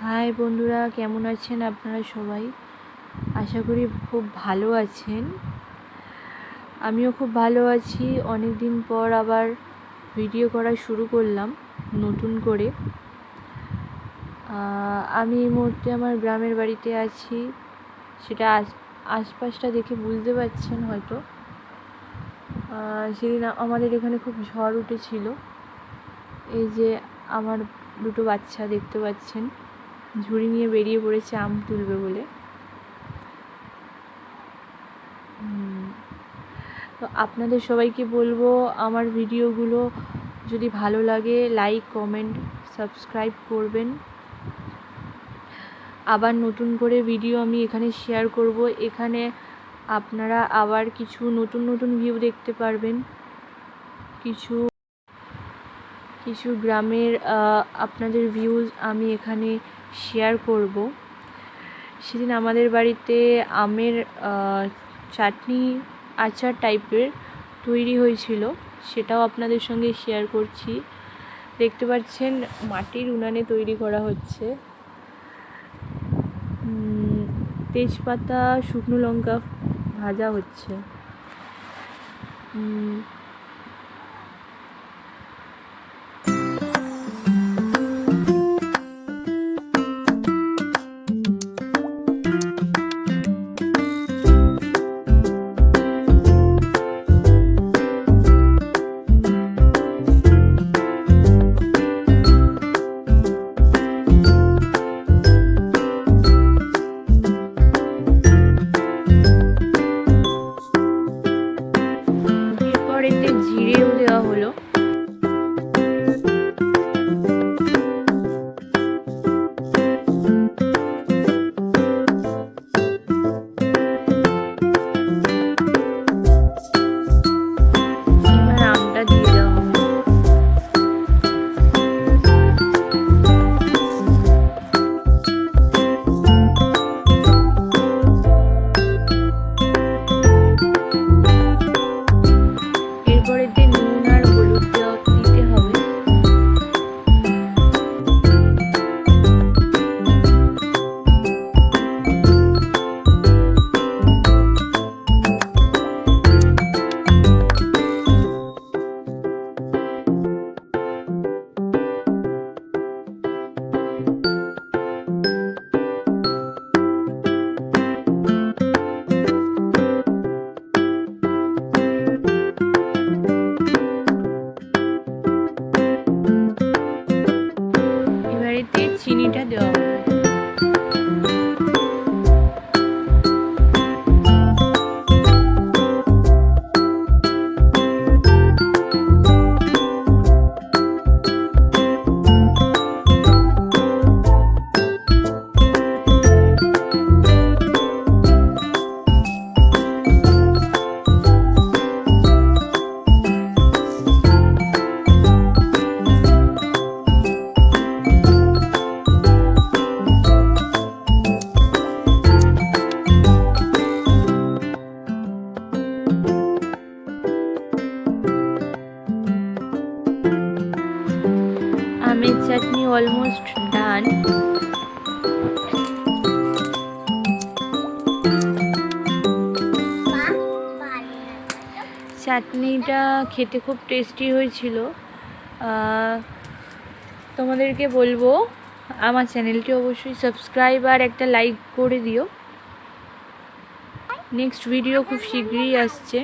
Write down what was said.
High বন্ধুরা, কেমন আছেন আপনারা সবাই? আশা করি খুব ভালো আছেন। আমিও খুব ভালো আছি। অনেক দিন পর আবার ভিডিও করা শুরু করলাম নতুন করে। আমি এই মুহূর্তে আমার গ্রামের বাড়িতে আছি। সেটা আশপাশটা দেখে বুঝতে পারছেন হয়তো। সেদিন আমাদের এখানে খুব ঝড় উঠেছিল। এই যে আমার দুটো বাচ্চা দেখতে পাচ্ছেন, ঝুড়ি নিয়ে বেরিয়ে পড়েছে আম তুলবে বলে। তো আপনাদের সবাইকে বলবো, আমার ভিডিওগুলো যদি ভালো লাগে লাইক, কমেন্ট, সাবস্ক্রাইব করবেন। আবার নতুন করে ভিডিও আমি এখানে শেয়ার করব। এখানে আপনারা আবার কিছু নতুন নতুন ভিউ দেখতে পারবেন। কিছু গ্রামের আপনাদের ভিউজ আমি এখানে শেয়ার করব। সেদিন আমাদের বাড়িতে আমের চাটনি আচার টাইপের তৈরি হয়েছিল, সেটাও আপনাদের সঙ্গে শেয়ার করছি। দেখতে পাচ্ছেন মাটির উনানে তৈরি করা হচ্ছে। তেজপাতা, শুকনো লঙ্কা ভাজা হচ্ছে। এতে জিরেও দেওয়া হলো। এবার আমটা দিয়ে দেওয়া হলো। এরপর এতে নুন আর হলুদ দিতে হবে। এবারেতে চিনিটা দেওয়া হবে। আমের চাটনি অলমোস্ট ডান। চাটনিটা খেতে খুব টেস্টি হয়েছিল। তোমাদেরকে বলবো আমার চ্যানেলটি অবশ্যই সাবস্ক্রাইব আর একটা লাইক করে দিও। নেক্সট ভিডিও খুব শীঘ্রই আসছে।